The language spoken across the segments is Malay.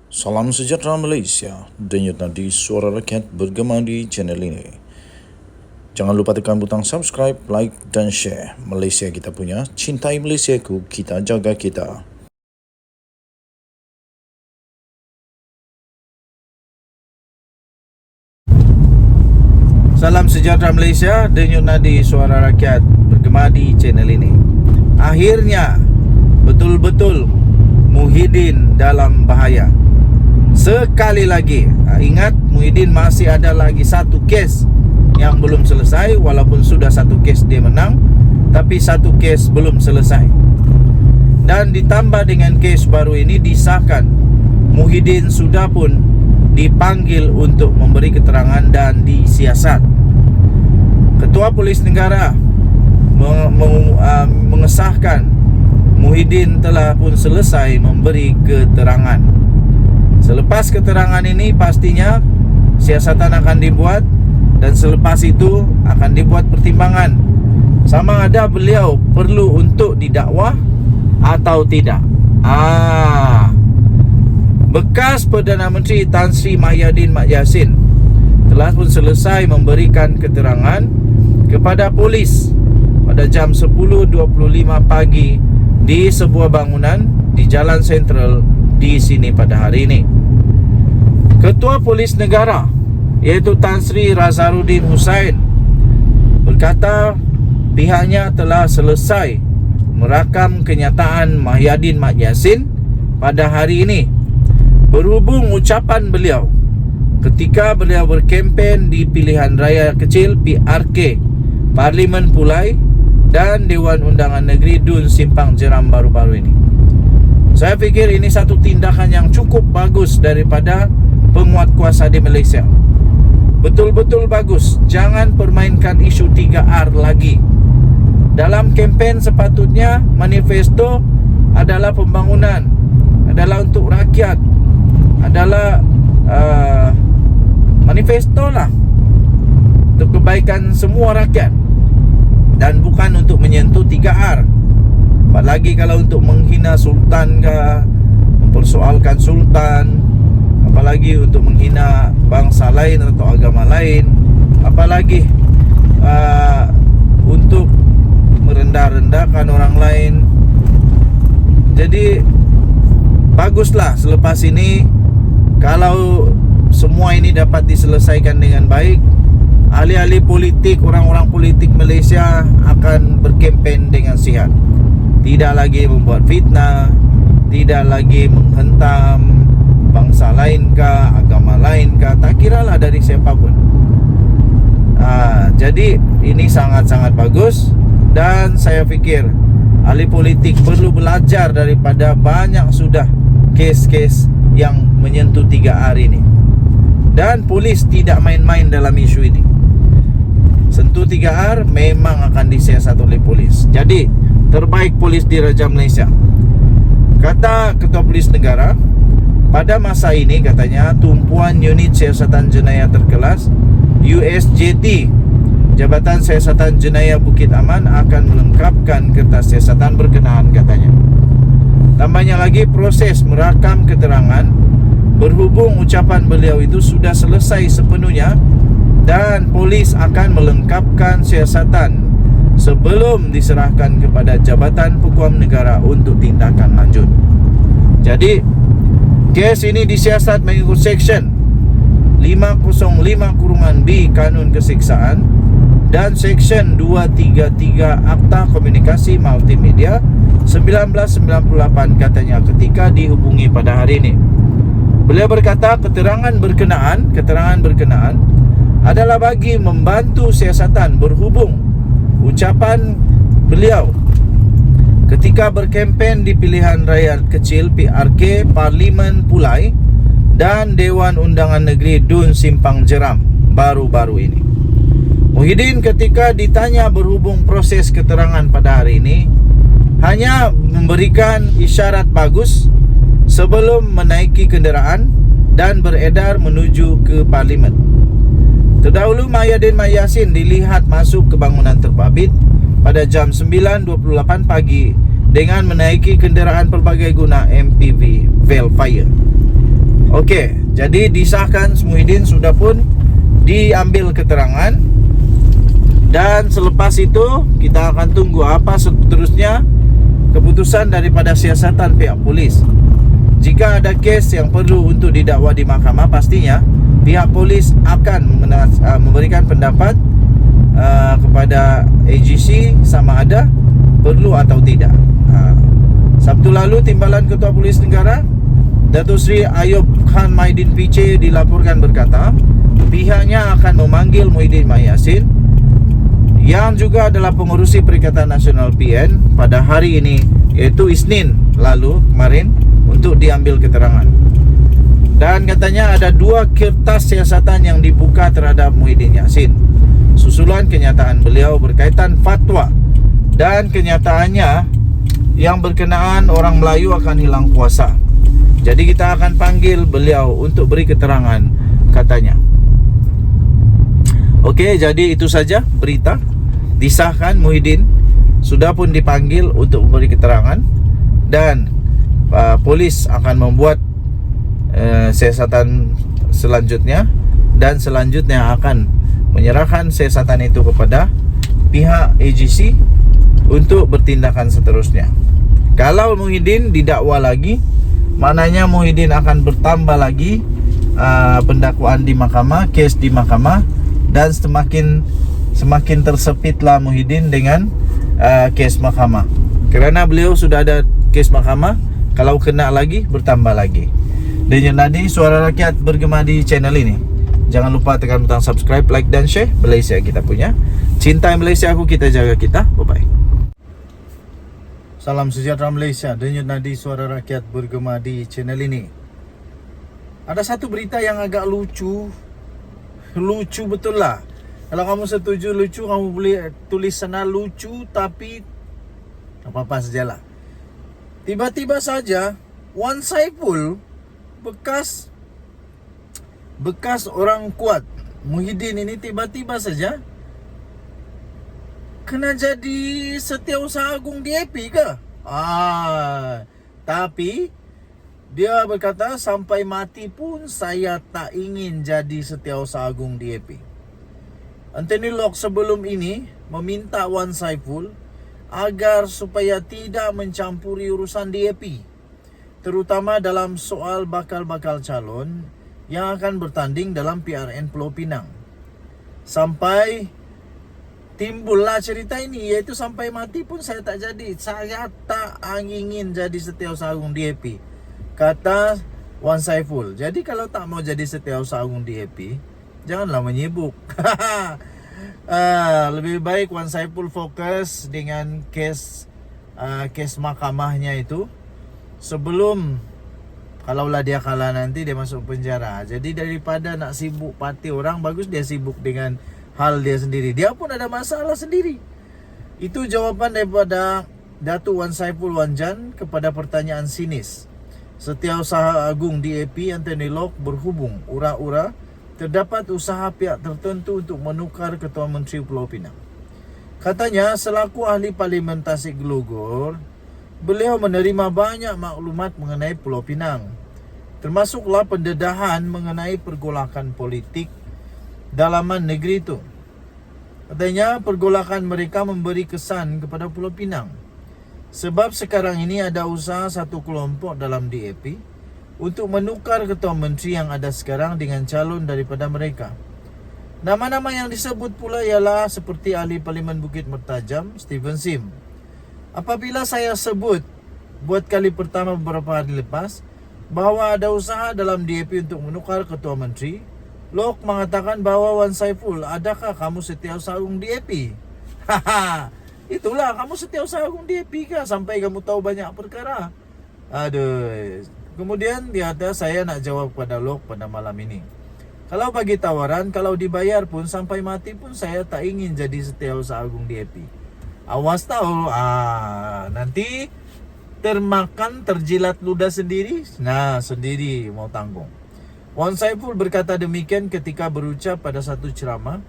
Salam sejahtera Malaysia, denyut nadi suara rakyat bergema di channel ini. Jangan lupa tekan butang subscribe, like dan share. Malaysia kita punya, cintai Malaysiaku, kita jaga kita. Salam sejahtera Malaysia, denyut nadi suara rakyat bergema di channel ini. Akhirnya, betul-betul Muhyiddin dalam bahaya. Sekali lagi, ingat Muhyiddin masih ada lagi satu kes yang belum selesai. Walaupun sudah satu kes dia menang, tapi satu kes belum selesai. Dan ditambah dengan kes baru ini disahkan Muhyiddin sudah pun dipanggil untuk memberi keterangan dan disiasat. Ketua Polis Negara mengesahkan Muhyiddin telah pun selesai memberi keterangan. Selepas keterangan ini pastinya siasatan akan dibuat, dan selepas itu akan dibuat pertimbangan sama ada beliau perlu untuk didakwa atau tidak. Bekas Perdana Menteri Tan Sri Mahyadin Mat Yassin telah pun selesai memberikan keterangan kepada polis pada jam 10.25 pagi di sebuah bangunan di Jalan Sentral di sini pada hari ini. Ketua Polis Negara iaitu Tan Sri Razarudin Hussain berkata pihaknya telah selesai merakam kenyataan Mahyadin Mat Yassin pada hari ini berhubung ucapan beliau ketika beliau berkempen di pilihan raya kecil PRK Parlimen Pulai dan Dewan Undangan Negeri Dun Simpang Jeram baru-baru ini. Saya fikir ini satu tindakan yang cukup bagus daripada penguat kuasa di Malaysia. Betul-betul bagus. Jangan permainkan isu 3R lagi. Dalam kempen sepatutnya manifesto adalah pembangunan, adalah untuk rakyat, adalah manifesto lah untuk kebaikan semua rakyat, dan bukan untuk menyentuh 3R. Apalagi kalau untuk menghina sultan ke, mempersoalkan sultan, apalagi untuk menghina bangsa lain atau agama lain, apalagi untuk merendah-rendahkan orang lain. Jadi baguslah selepas ini kalau semua ini dapat diselesaikan dengan baik. Ahli-ahli politik, orang-orang politik Malaysia akan berkempen dengan sihat. Tidak lagi membuat fitnah, tidak lagi menghentam bangsa lain kah, agama lain kah, tak kiralah dari siapapun. Jadi ini sangat-sangat bagus, dan saya fikir ahli politik perlu belajar daripada banyak sudah kes-kes yang menyentuh 3R ini. Dan polis tidak main-main dalam isu ini. Sentuh 3R memang akan disiasat oleh polis. Jadi terbaik polis di Raja Malaysia. Kata Ketua Polis Negara, pada masa ini katanya tumpuan unit siasatan jenayah terkelas USJT Jabatan Siasatan Jenayah Bukit Aman akan melengkapkan kertas siasatan berkenaan katanya. Tambahnya lagi, proses merakam keterangan berhubung ucapan beliau itu sudah selesai sepenuhnya, dan polis akan melengkapkan siasatan sebelum diserahkan kepada Jabatan Peguam Negara untuk tindakan lanjut. Jadi kes ini disiasat mengikut Seksyen 505(b) Kanun Kesiksaan dan Seksyen 233 Akta Komunikasi Multimedia 1998 katanya ketika dihubungi pada hari ini. Beliau berkata keterangan berkenaan adalah bagi membantu siasatan berhubung ucapan beliau ketika berkempen di pilihan raya kecil PRK Parlimen Pulai dan Dewan Undangan Negeri Dun Simpang Jeram baru-baru ini. Muhyiddin ketika ditanya berhubung proses keterangan pada hari ini hanya memberikan isyarat bagus sebelum menaiki kenderaan dan beredar menuju ke Parlimen. Terdahulu Mahyadin Mat Yassin dilihat masuk ke bangunan terbabit pada jam 9.28 pagi dengan menaiki kenderaan pelbagai guna MPV Velfire. Okey, jadi disahkan Muhyiddin sudah pun diambil keterangan. Dan selepas itu kita akan tunggu apa seterusnya keputusan daripada siasatan pihak polis. Jika ada kes yang perlu untuk didakwa di mahkamah, pastinya pihak polis akan memberikan pendapat kepada AGC sama ada perlu atau tidak. Sabtu lalu Timbalan Ketua Polis Negara Datuk Seri Ayub Khan Maidin PC dilaporkan berkata pihaknya akan memanggil Muhyiddin Mak Yassin yang juga adalah pengerusi Perikatan Nasional PN pada hari ini, iaitu Isnin lalu kemarin, untuk diambil keterangan. Dan katanya ada 2 kertas siasatan yang dibuka terhadap Muhyiddin Yassin susulan kenyataan beliau berkaitan fatwa dan kenyataannya yang berkenaan orang Melayu akan hilang kuasa. Jadi kita akan panggil beliau untuk beri keterangan, katanya. Okey, jadi itu saja berita. Disahkan Muhyiddin sudah pun dipanggil untuk memberi keterangan. Dan polis akan membuat siasatan selanjutnya. Dan selanjutnya akan menyerahkan siasatan itu kepada pihak AGC untuk bertindakan seterusnya. Kalau Muhyiddin didakwa lagi, maknanya Muhyiddin akan bertambah lagi pendakwaan di mahkamah, kes di mahkamah. Dan semakin tersepitlah Muhyiddin dengan kes mahkamah. Kerana beliau sudah ada kes mahkamah, kalau kena lagi, bertambah lagi. Denyut nadi suara rakyat bergema di channel ini. Jangan lupa tekan butang subscribe, like dan share. Malaysia kita punya. Cintai Malaysia aku, kita jaga kita. Bye-bye. Salam sejahtera Malaysia. Denyut nadi suara rakyat bergema di channel ini. Ada satu berita yang agak lucu. Lucu betul lah. Kalau kamu setuju lucu, kamu boleh tulis sana lucu, tapi apa-apa sajalah. Tiba-tiba saja Wan Saiful, bekas orang kuat Muhyiddin ini, tiba-tiba saja kena jadi Setiausaha Agung DAP ke? Tapi dia berkata sampai mati pun saya tak ingin jadi Setiausaha Agung DAP. Anthony Locke sebelum ini meminta Wan Saiful agar supaya tidak mencampuri urusan DAP, terutama dalam soal bakal-bakal calon yang akan bertanding dalam PRN Pulau Pinang. Sampai timbullah cerita ini, iaitu sampai mati pun saya tak jadi. Saya tak ingin jadi Setiausaha Agung DAP, kata Wan Saiful. Jadi kalau tak mau jadi Setiausaha Agung DAP, janganlah menyibuk. Lebih baik Wan Saiful fokus dengan kes mahkamahnya itu. Sebelum, kalaulah dia kalah nanti, dia masuk penjara. Jadi daripada nak sibuk parti orang, bagus dia sibuk dengan hal dia sendiri. Dia pun ada masalah sendiri. Itu jawapan daripada Datuk Wan Saiful Wanjan kepada pertanyaan sinis Setiausaha Agung DAP Anthony Locke berhubung ura-ura terdapat usaha pihak tertentu untuk menukar Ketua Menteri Pulau Pinang. Katanya selaku ahli Parlimen Tasik Glogor, beliau menerima banyak maklumat mengenai Pulau Pinang, termasuklah pendedahan mengenai pergolakan politik dalaman negeri itu. Katanya pergolakan mereka memberi kesan kepada Pulau Pinang, sebab sekarang ini ada usaha satu kelompok dalam DAP untuk menukar Ketua Menteri yang ada sekarang dengan calon daripada mereka. Nama-nama yang disebut pula ialah seperti ahli Parlimen Bukit Mertajam, Stephen Sim. Apabila saya sebut buat kali pertama beberapa hari lepas bahawa ada usaha dalam DAP untuk menukar Ketua Menteri, Locke mengatakan bahawa Wan Saiful, adakah kamu Setiausaha Agung DAP? Itulah, kamu Setiausaha Agung DAP kah sampai kamu tahu banyak perkara? Aduh. Kemudian dia kata, saya nak jawab kepada Locke pada malam ini. Kalau bagi tawaran, kalau dibayar pun sampai mati pun saya tak ingin jadi Setiausaha Agung DAP. Awas tahu, nanti termakan, terjilat ludah sendiri. Nah, sendiri mau tanggung. Wan Saiful berkata demikian ketika berucap pada satu ceramah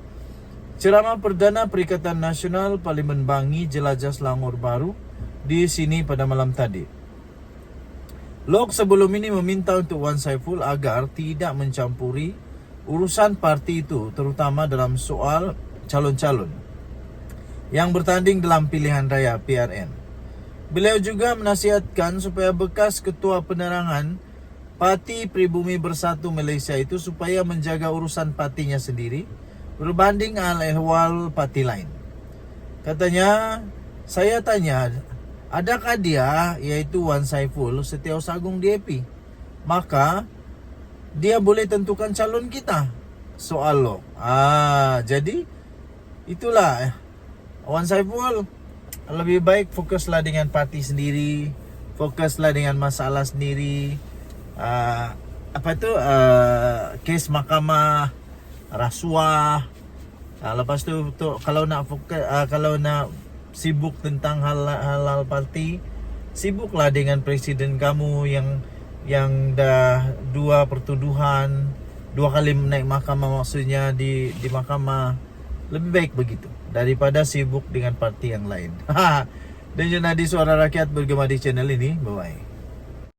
Perdana Perikatan Nasional Parlimen Bangi Jelajah Selangor Baru di sini pada malam tadi. Lok sebelum ini meminta untuk Wan Saiful agar tidak mencampuri urusan parti itu, terutama dalam soal calon-calon yang bertanding dalam pilihan raya PRN. Beliau juga menasihatkan supaya bekas ketua penerangan Parti Pribumi Bersatu Malaysia itu supaya menjaga urusan partinya sendiri berbanding ahwal parti lain. Katanya, saya tanya, adakah dia, iaitu Wan Saiful, Setiausaha Agung DAP? Maka dia boleh tentukan calon kita. Soal lo. Jadi itulah Wan Saiful, lebih baik fokuslah dengan parti sendiri, fokuslah dengan masalah sendiri. Kes mahkamah, rasuah. Lepas tu kalau nak fokus, kalau nak sibuk tentang hal parti, sibuklah dengan presiden kamu yang dah 2 pertuduhan, 2 kali naik mahkamah, maksudnya di mahkamah. Lebih baik begitu daripada sibuk dengan parti yang lain. Dan Junadi Suara Rakyat bergema di channel ini. Bye bye.